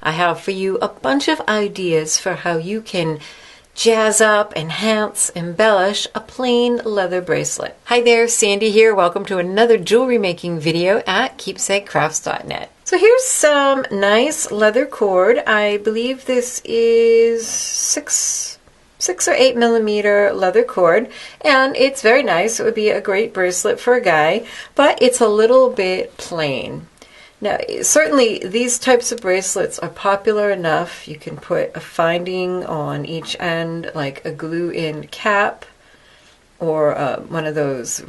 I have for you a bunch of ideas for how you can jazz up, enhance, embellish a plain leather bracelet. Hi there, Sandy here. Welcome to another jewelry making video at keepsakecrafts.net. So here's some nice leather cord. I believe this is 6 or 8 millimeter leather cord, and it's very nice. It would be a great bracelet for a guy, but it's a little bit plain. Now, certainly these types of bracelets are popular enough. You can put a finding on each end, like a glue-in cap, or one of those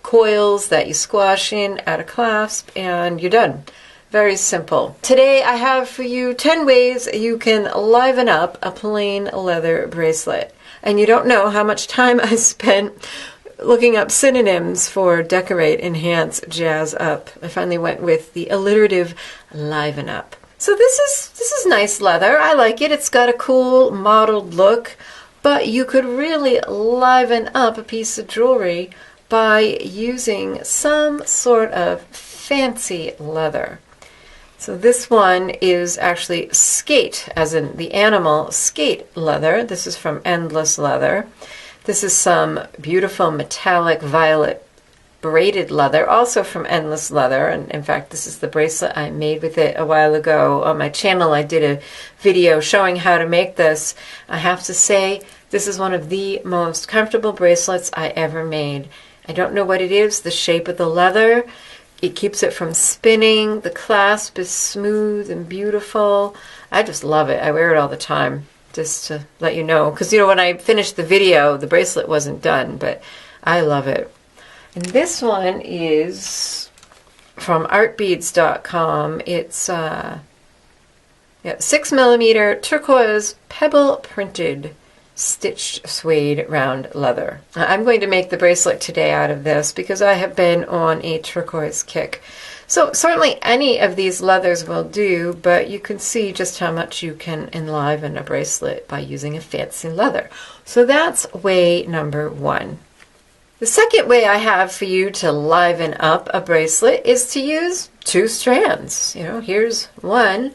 coils that you squash in, add a clasp, and you're done. Very simple. Today I have for you 10 ways you can liven up a plain leather bracelet. And you don't know how much time I spent looking up synonyms for decorate, enhance, jazz up. I finally went with the alliterative liven up. So this is nice leather. I like it. It's got a cool mottled look, but you could really liven up a piece of jewelry by using some sort of fancy leather. So this one is actually skate, as in the animal skate leather. This is from Endless Leather. This is some beautiful metallic violet braided leather, also from Endless Leather. And in fact, this is the bracelet I made with it a while ago. On my channel, I did a video showing how to make this. I have to say, this is one of the most comfortable bracelets I ever made. I don't know what it is, the shape of the leather. It keeps it from spinning. The clasp is smooth and beautiful. I just love it. I wear it all the time, just to let you know. Because, you know, when I finished the video, the bracelet wasn't done, but I love it. And this one is from artbeads.com. It's 6 millimeter turquoise pebble printed stitched suede round leather. I'm going to make the bracelet today out of this because I have been on a turquoise kick. So certainly any of these leathers will do, but you can see just how much you can enliven a bracelet by using a fancy leather. So that's way number one. The second way I have for you to liven up a bracelet is to use 2 strands. You know, here's one.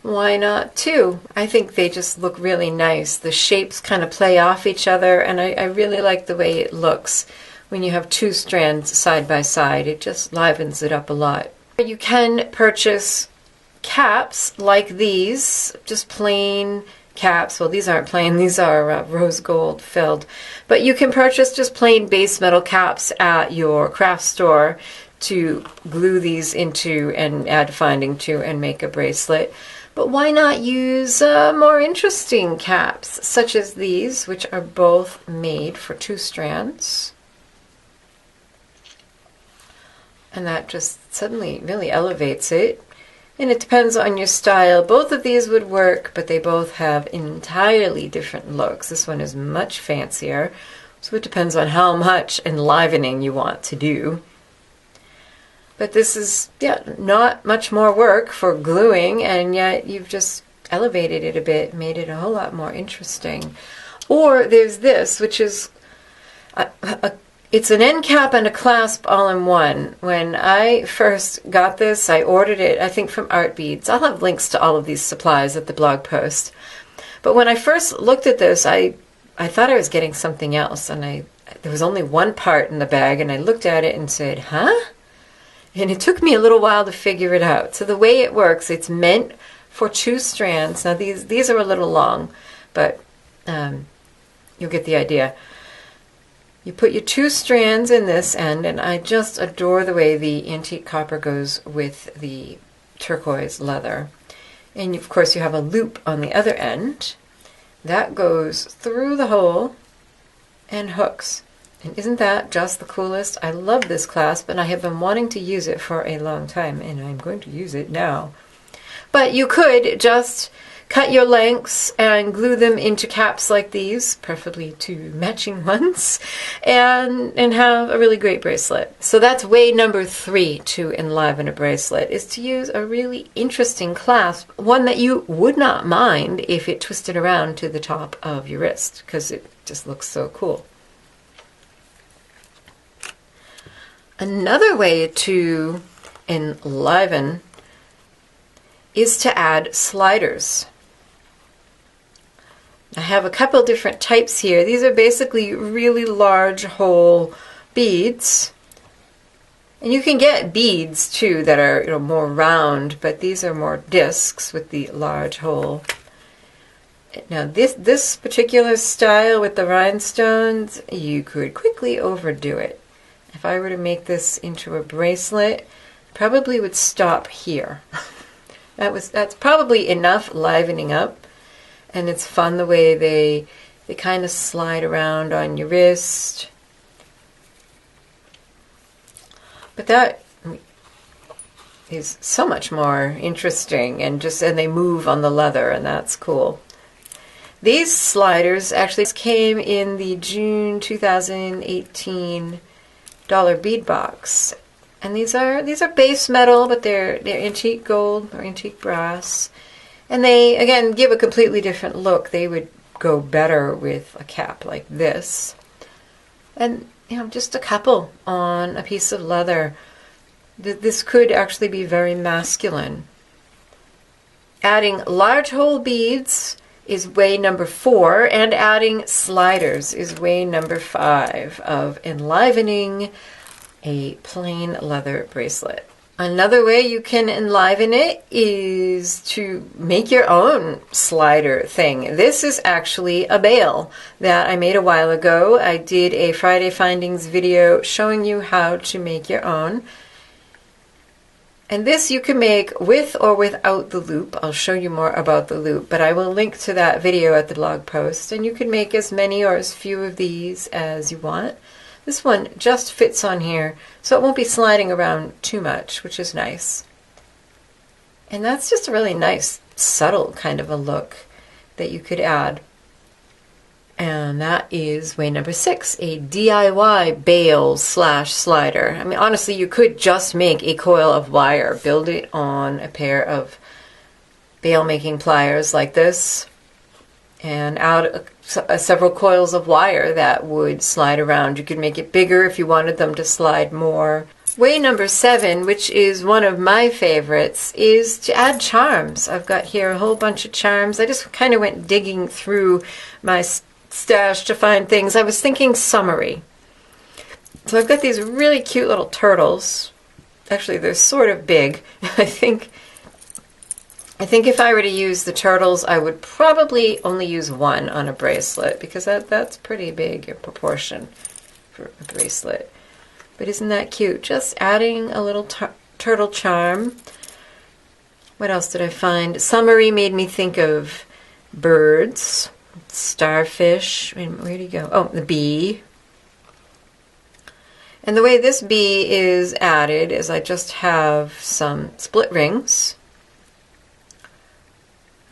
Why not 2? I think they just look really nice. The shapes kind of play off each other, and I really like the way it looks when you have 2 strands side by side. It just livens it up a lot. You can purchase caps like these, just plain caps. Well, these aren't plain, these are rose gold filled. But you can purchase just plain base metal caps at your craft store to glue these into and add finding to and make a bracelet. But why not use more interesting caps, such as these, which are both made for 2 strands. And that just suddenly really elevates it. And it depends on your style. Both of these would work, but they both have entirely different looks. This one is much fancier, so it depends on how much enlivening you want to do. But this is, not much more work for gluing, and yet you've just elevated it a bit, made it a whole lot more interesting. Or there's this, which is, it's an end cap and a clasp all in one. When I first got this, I ordered it, I think, from Art Beads. I'll have links to all of these supplies at the blog post. But when I first looked at this, I thought I was getting something else, and there was only one part in the bag, and I looked at it and said, huh? And it took me a little while to figure it out. So the way it works, it's meant for 2 strands. Now these are a little long, but you'll get the idea. You put your 2 strands in this end, and I just adore the way the antique copper goes with the turquoise leather. And of course you have a loop on the other end. That goes through the hole and hooks. And isn't that just the coolest? I love this clasp, and I have been wanting to use it for a long time, and I'm going to use it now. But you could just cut your lengths and glue them into caps like these, preferably 2 matching ones, and have a really great bracelet. So that's way number 3 to enliven a bracelet, is to use a really interesting clasp, one that you would not mind if it twisted around to the top of your wrist, because it just looks so cool. Another way to enliven is to add sliders. I have a couple different types here. These are basically really large hole beads. And you can get beads too that are more round, but these are more discs with the large hole. Now this particular style with the rhinestones, you could quickly overdo it. If I were to make this into a bracelet, probably would stop here. That's probably enough livening up. And it's fun the way they kind of slide around on your wrist. But that is so much more interesting, and they move on the leather, and that's cool. These sliders actually came in the June 2018 dollar bead box. And these are base metal, but they're antique gold or antique brass. And they, again, give a completely different look. They would go better with a cap like this. And, just a couple on a piece of leather. This could actually be very masculine. Adding large hole beads is way number 4, and adding sliders is way number 5 of enlivening a plain leather bracelet. Another way you can enliven it is to make your own slider thing. This is actually a bail that I made a while ago. I did a Friday Findings video showing you how to make your own. And this you can make with or without the loop. I'll show you more about the loop, but I will link to that video at the blog post. And you can make as many or as few of these as you want. This one just fits on here, so it won't be sliding around too much, which is nice. And that's just a really nice, subtle kind of a look that you could add. And that is way number 6, a DIY bail / slider. I mean, honestly, you could just make a coil of wire, build it on a pair of bail making pliers like this, and add several coils of wire that would slide around. You could make it bigger if you wanted them to slide more. Way number 7, which is one of my favorites, is to add charms. I've got here a whole bunch of charms. I just kind of went digging through my stash to find things. I was thinking summery. So I've got these really cute little turtles. Actually, they're sort of big. I think if I were to use the turtles, I would probably only use one on a bracelet, because that's pretty big in proportion for a bracelet. But isn't that cute? Just adding a little turtle charm. What else did I find? Summery made me think of birds, starfish. Where do you go? Oh, the bee. And the way this bee is added is I just have some split rings.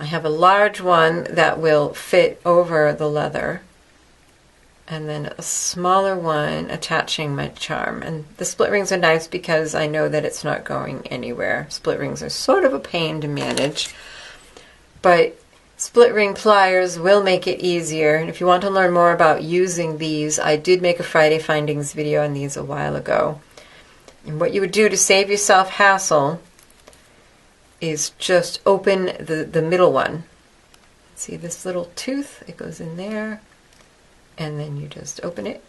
I have a large one that will fit over the leather, and then a smaller one attaching my charm. And the split rings are nice because I know that it's not going anywhere. Split rings are sort of a pain to manage, but split ring pliers will make it easier. And if you want to learn more about using these, I did make a Friday Findings video on these a while ago. And what you would do to save yourself hassle is just open the middle one. See this little tooth? It goes in there, and then you just open it,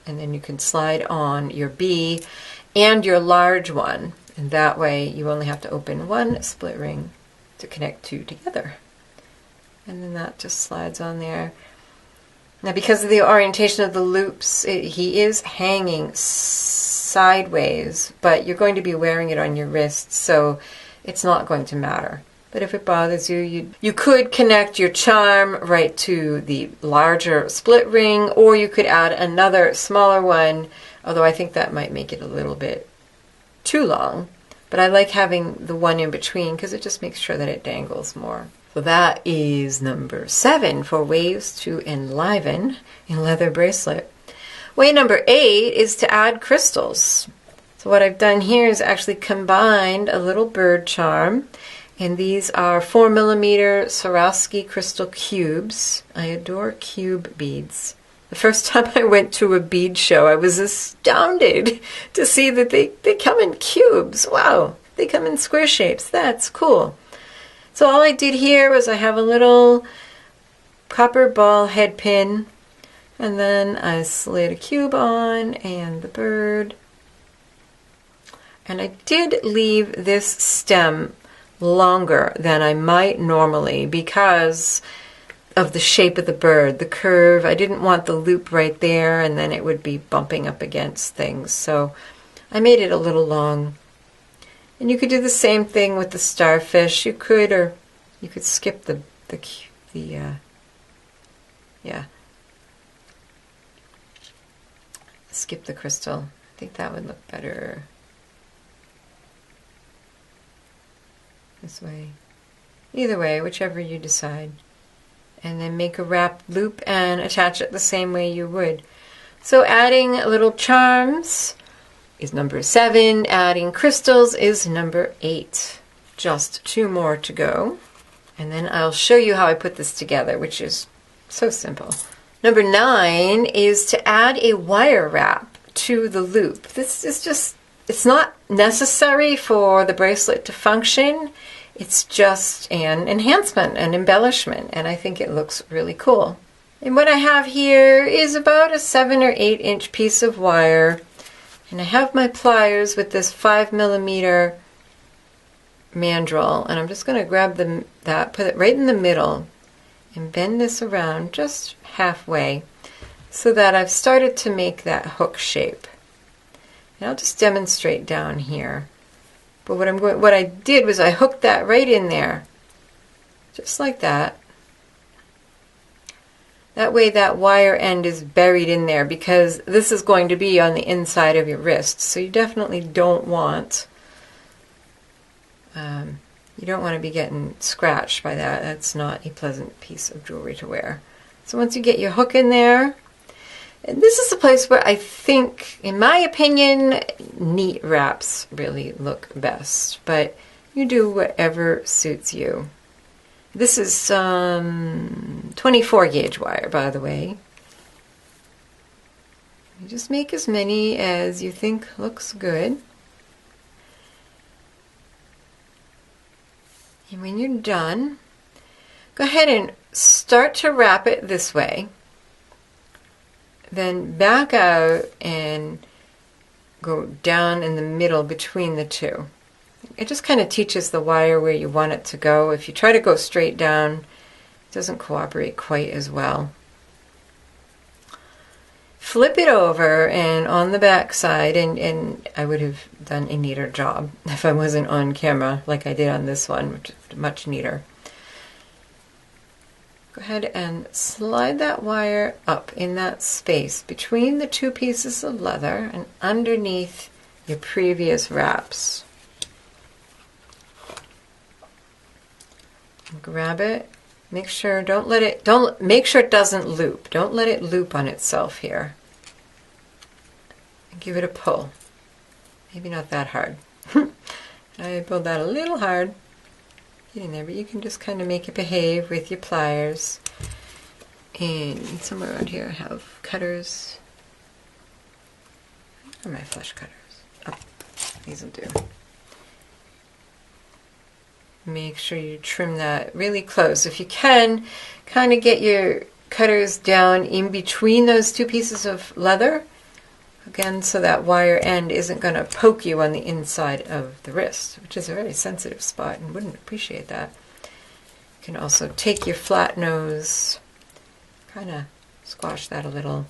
and then you can slide on your bee and your large one, and that way you only have to open one split ring to connect two together, and then that just slides on there. Now, because of the orientation of the loops, he is hanging sideways, but you're going to be wearing it on your wrist, so it's not going to matter. But if it bothers you, you could connect your charm right to the larger split ring, or you could add another smaller one, although I think that might make it a little bit too long. But I like having the one in between because it just makes sure that it dangles more. So that is number 7 for ways to enliven a leather bracelet. Way number 8 is to add crystals. So what I've done here is actually combined a little bird charm, and these are 4mm Swarovski crystal cubes. I adore cube beads. The first time I went to a bead show, I was astounded to see that they come in cubes. Wow, they come in square shapes. That's cool. So all I did here was I have a little copper ball head pin, and then I slid a cube on and the bird. And I did leave this stem longer than I might normally because of the shape of the bird, the curve. I didn't want the loop right there and then it would be bumping up against things. So I made it a little long. And you could do the same thing with the starfish. You could, or you could skip skip the crystal. I think that would look better this way. Either way, whichever you decide. And then make a wrap loop and attach it the same way you would. So adding little charms is number 7. Adding crystals is number 8. Just 2 more to go. And then I'll show you how I put this together, which is so simple. Number 9 is to add a wire wrap to the loop. This is just, it's not necessary for the bracelet to function. It's just an enhancement, an embellishment, and I think it looks really cool. And what I have here is about a 7 or 8 inch piece of wire, and I have my pliers with this 5mm mandrel, and I'm just going to grab that, put it right in the middle, and bend this around just halfway so that I've started to make that hook shape. And I'll just demonstrate down here. But what I did was I hooked that right in there, just like that. That way that wire end is buried in there because this is going to be on the inside of your wrist. So you definitely don't want, to be getting scratched by that. That's not a pleasant piece of jewelry to wear. So once you get your hook in there, and this is a place where I think, in my opinion, neat wraps really look best. But you do whatever suits you. This is 24 gauge wire, by the way. You just make as many as you think looks good. And when you're done, go ahead and start to wrap it this way. Then back out and go down in the middle between the two. It just kind of teaches the wire where you want it to go. If you try to go straight down, it doesn't cooperate quite as well. Flip it over and on the back side, and I would have done a neater job if I wasn't on camera like I did on this one, which is much neater. Go ahead and slide that wire up in that space between the 2 pieces of leather and underneath your previous wraps. Grab it. Make sure make sure it doesn't loop. Don't let it loop on itself here. And give it a pull. Maybe not that hard. I pulled that a little hard. Get in there, but you can just kind of make it behave with your pliers. And somewhere around here I have cutters. Where are my flush cutters? Oh, these will do. Make sure you trim that really close. If you can, kind of get your cutters down in between those 2 pieces of leather. Again, so that wire end isn't going to poke you on the inside of the wrist, which is a very sensitive spot and wouldn't appreciate that. You can also take your flat nose, kind of squash that a little.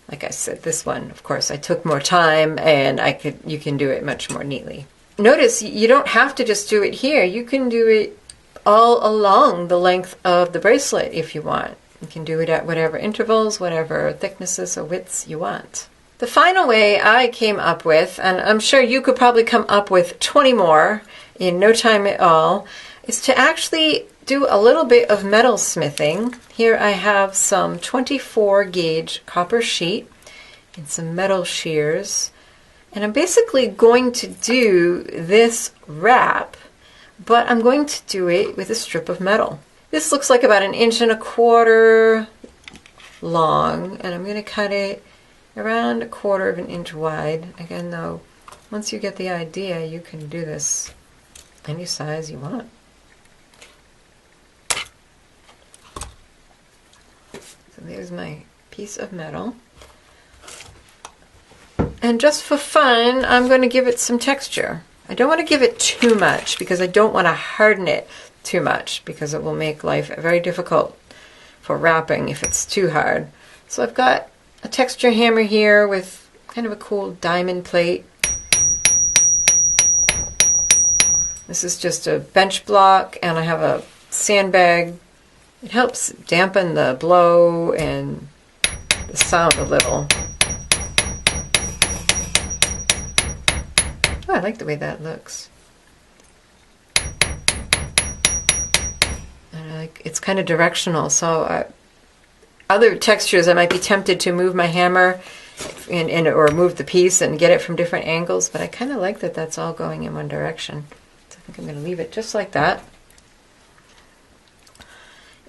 Like I said, this one, of course, I took more time and you can do it much more neatly. Notice you don't have to just do it here. You can do it all along the length of the bracelet if you want. You can do it at whatever intervals, whatever thicknesses or widths you want. The final way I came up with, and I'm sure you could probably come up with 20 more in no time at all, is to actually do a little bit of metal smithing. Here I have some 24 gauge copper sheet and some metal shears. And I'm basically going to do this wrap, but I'm going to do it with a strip of metal. This looks like about 1.25 inches long, and I'm going to cut it around 1/4 inch wide. Again, though, once you get the idea, you can do this any size you want. there's my piece of metal. And just for fun, I'm going to give it some texture. I don't want to give it too much because I don't want to harden it too much because it will make life very difficult for wrapping if it's too hard. So I've got a texture hammer here with kind of a cool diamond plate. This is just a bench block, and I have a sandbag. It helps dampen the blow and the sound a little. Oh, I like the way that looks. And I like, it's kind of directional, so other textures I might be tempted to move my hammer or move the piece and get it from different angles, but I kind of like that that's all going in one direction. So I think I'm going to leave it just like that.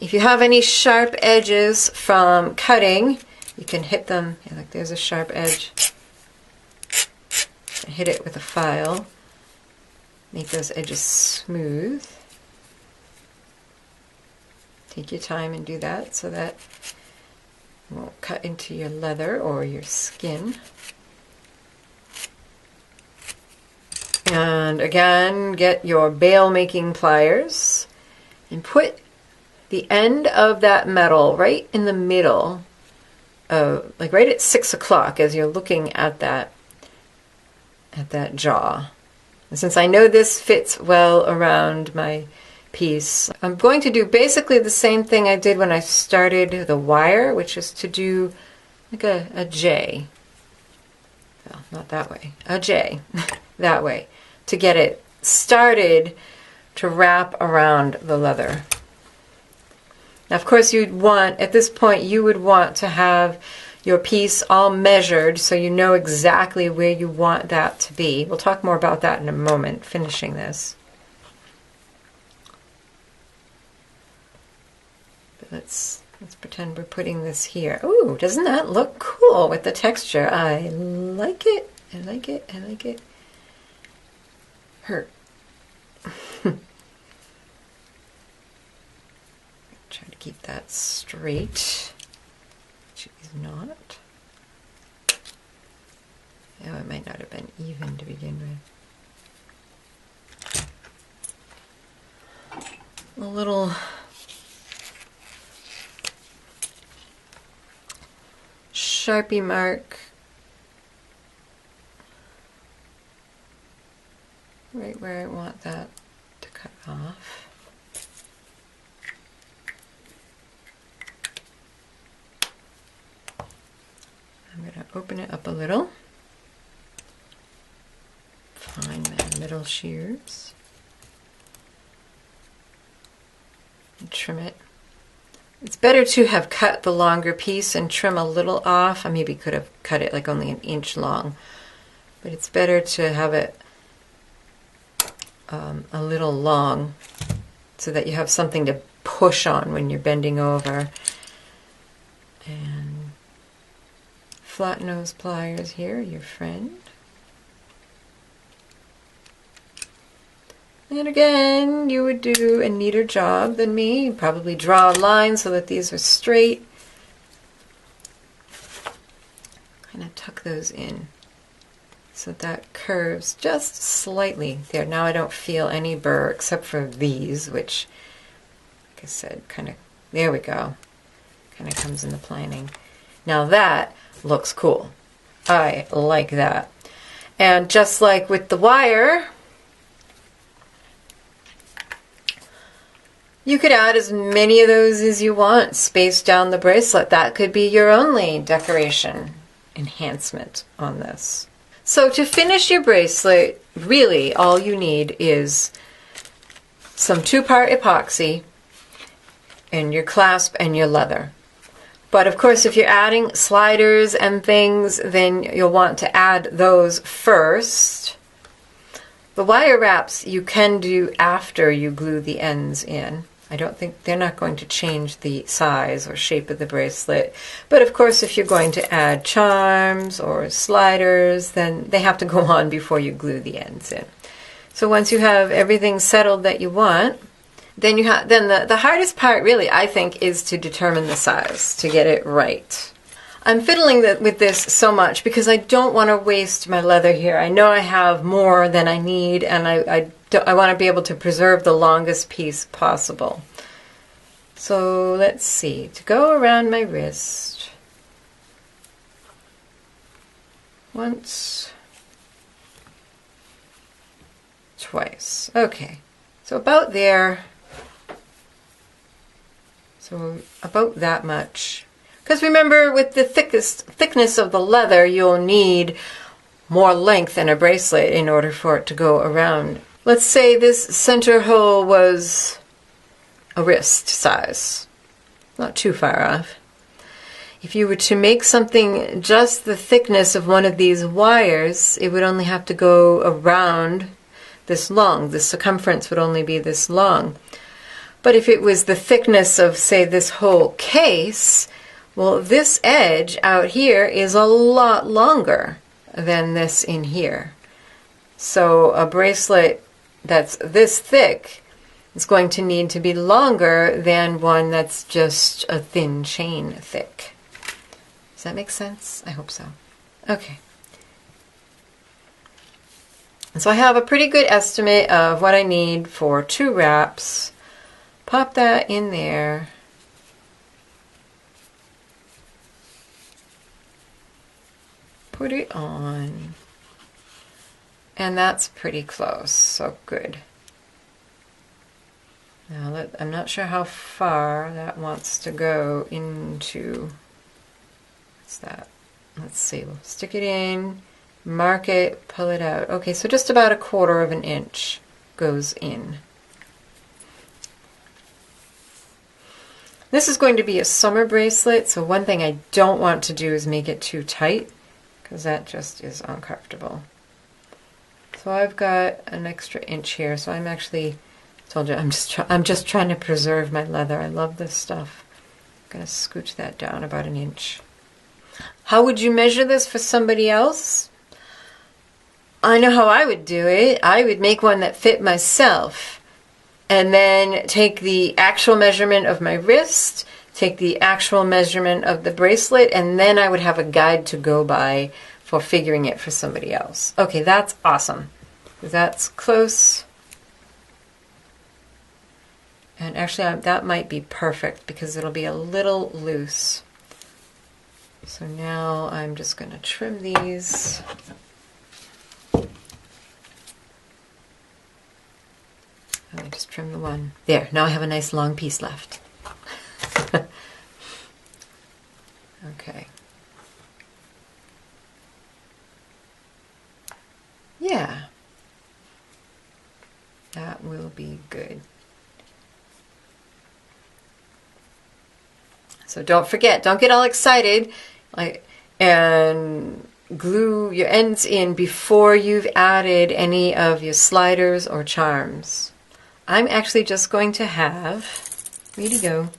If you have any sharp edges from cutting, you can hit them. Yeah, like there's a sharp edge. Hit it with a file. Make those edges smooth. Take your time and do that so that it won't cut into your leather or your skin. And again, get your bail making pliers and put the end of that metal right in the middle, like right at 6 o'clock as you're looking at that jaw. And since I know this fits well around my piece, I'm going to do basically the same thing I did when I started the wire, which is to do like a J. Well, not that way. A J. That way. To get it started to wrap around the leather. Now, of course, you'd want, at this point, you would want to have your piece all measured so you know exactly where you want that to be. We'll talk more about that in a moment, finishing this. But let's pretend we're putting this here. Ooh, doesn't that look cool with the texture? I like it. I like it. I like it. Hurt. Try to keep that straight. Which is not. Oh, it might not have been even to begin with. A little Sharpie mark right where I want that to cut off. I'm going to open it up a little, find my middle shears, and trim it. It's better to have cut the longer piece and trim a little off. I maybe could have cut it like only an inch long, but it's better to have it a little long so that you have something to push on when you're bending over. And flat nose pliers here, your friend. And again, you would do a neater job than me. You'd probably draw a line so that these are straight. Kind of tuck those in so that curves just slightly. There, now I don't feel any burr except for these, which, like I said, kind of, there we go. Kind of comes in the planing. Now that looks cool. I like that. And just like with the wire, you could add as many of those as you want spaced down the bracelet. That could be your only decoration enhancement on this. So to finish your bracelet, really all you need is some 2-part epoxy and your clasp and your leather. But of course, if you're adding sliders and things, then you'll want to add those first. The wire wraps you can do after you glue the ends in. I don't think they're not going to change the size or shape of the bracelet. But of course, if you're going to add charms or sliders, then they have to go on before you glue the ends in. So once you have everything settled that you want, then the hardest part really, I think, is to determine the size, to get it right. I'm fiddling with this so much because I don't want to waste my leather here. I know I have more than I need, and I want to be able to preserve the longest piece possible. So let's see, to go around my wrist, once, twice. Okay, so about there. So about that much. Because remember, with the thickness of the leather, you'll need more length in a bracelet in order for it to go around. Let's say this center hole was a wrist size. Not too far off. If you were to make something just the thickness of one of these wires, it would only have to go around this long. The circumference would only be this long. But if it was the thickness of, say, this whole case, well, this edge out here is a lot longer than this in here. So a bracelet that's this thick is going to need to be longer than one that's just a thin chain thick. Does that make sense? I hope so. Okay. So I have a pretty good estimate of what I need for 2 wraps. Pop that in there. Put it on. And that's pretty close, so good. Now I'm not sure how far that wants to go into, what's that? Let's see, we'll stick it in, mark it, pull it out. Okay, so just about 1/4 of an inch goes in. This is going to be a summer bracelet, so one thing I don't want to do is make it too tight, because that just is uncomfortable. So I've got an extra inch here, so I'm actually, told you, I'm just trying to preserve my leather. I love this stuff. I'm going to scooch that down about 1 inch. How would you measure this for somebody else? I know how I would do it. I would make one that fit myself. And then take the actual measurement of my wrist, take the actual measurement of the bracelet, and then I would have a guide to go by for figuring it for somebody else. Okay, that's awesome. That's close. And actually, that might be perfect because it'll be a little loose. So now I'm just going to trim these. Let me just trim the one. There, now I have a nice long piece left. Okay. Yeah. That will be good. So don't forget, don't get all excited and glue your ends in before you've added any of your sliders or charms. I'm actually just going to have, where'd he go?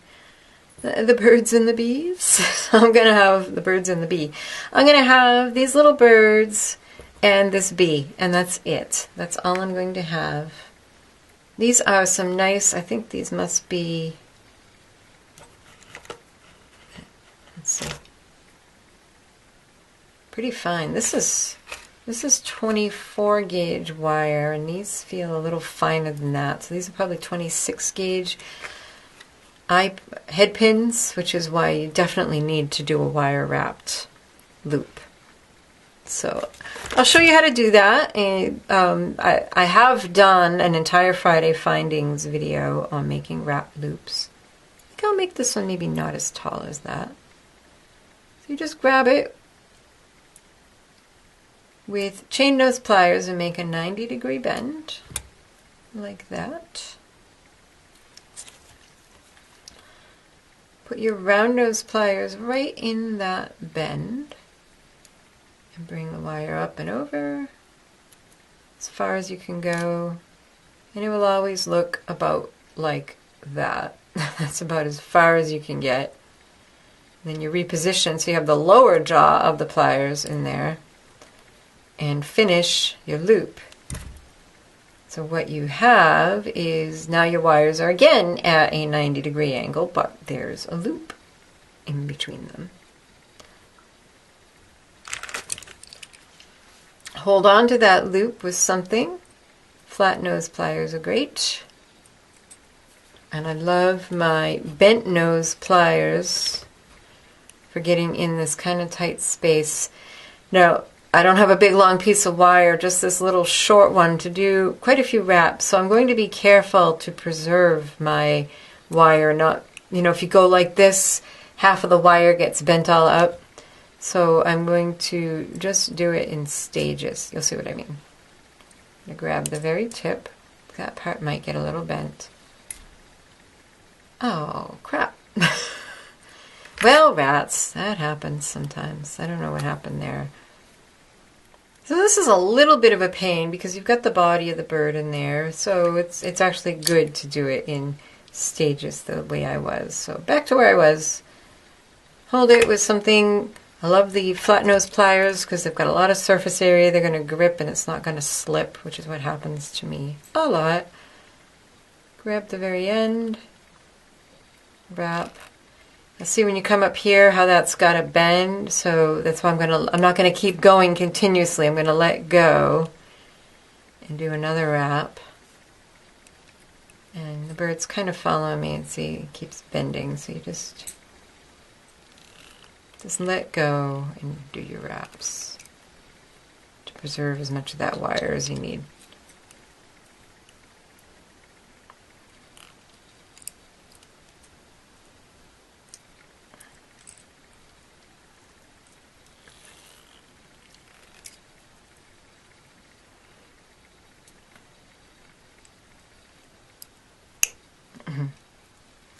The birds and the bees. I'm going to have the birds and the bee. I'm going to have these little birds and this bee, and that's it. That's all I'm going to have. These are some nice, I think these must be, let's see, pretty fine. This is 24 gauge wire, and these feel a little finer than that. So these are probably 26 gauge head pins, which is why you definitely need to do a wire wrapped loop. So I'll show you how to do that. And I have done an entire Friday findings video on making wrap loops. I think I'll make this one maybe not as tall as that. So you just grab it with chain nose pliers and make a 90-degree bend, like that. Put your round nose pliers right in that bend and bring the wire up and over as far as you can go, and it will always look about like that. That's about as far as you can get. And then you reposition so you have the lower jaw of the pliers in there, and finish your loop. So what you have is now your wires are again at a 90-degree angle, but there's a loop in between them. Hold on to that loop with something. Flat nose pliers are great. And I love my bent nose pliers for getting in this kind of tight space. Now, I don't have a big long piece of wire, just this little short one to do quite a few wraps. So I'm going to be careful to preserve my wire. Not, you know, if you go like this, half of the wire gets bent all up. So I'm going to just do it in stages. You'll see what I mean. I'm going to grab the very tip. That part might get a little bent. Oh, crap. Well, rats, that happens sometimes. I don't know what happened there. So this is a little bit of a pain because you've got the body of the bird in there. So it's actually good to do it in stages the way I was. So back to where I was. Hold it with something. I love the flat nose pliers because they've got a lot of surface area. They're going to grip and it's not going to slip, which is what happens to me a lot. Grab the very end. Wrap. Now see when you come up here how that's got a bend, so that's why I'm not gonna keep going continuously. I'm gonna let go and do another wrap. And the bird's kind of following me, and see it keeps bending, so you just let go and do your wraps to preserve as much of that wire as you need.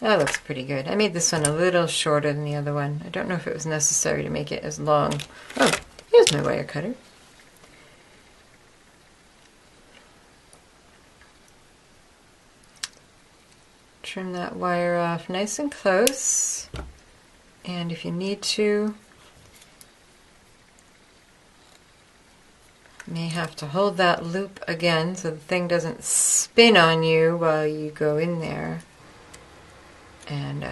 That looks pretty good. I made this one a little shorter than the other one. I don't know if it was necessary to make it as long. Oh, here's my wire cutter. Trim that wire off nice and close. And if you need to, you may have to hold that loop again so the thing doesn't spin on you while you go in there. And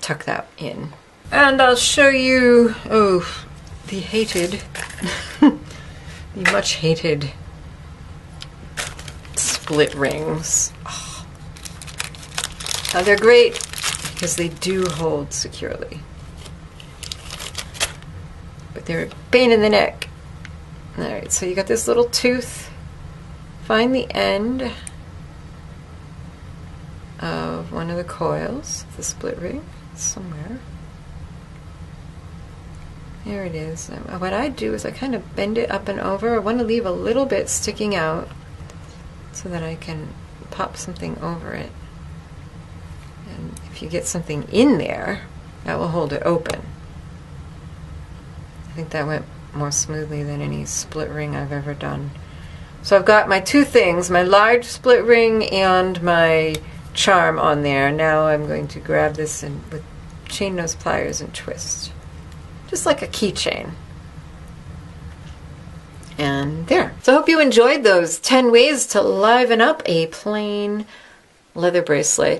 tuck that in. And I'll show you, oh, the hated, the much hated split rings. Oh. Now they're great because they do hold securely. But they're a pain in the neck. Alright, so you got this little tooth. Find the end of one of the coils, the split ring, somewhere. There it is. What I do is I kind of bend it up and over. I want to leave a little bit sticking out so that I can pop something over it. And if you get something in there, that will hold it open. I think that went more smoothly than any split ring I've ever done. So I've got my two things, my large split ring and my charm on there. Now I'm going to grab this and with chain nose pliers and twist. Just like a keychain. And there. So I hope you enjoyed those 10 ways to liven up a plain leather bracelet.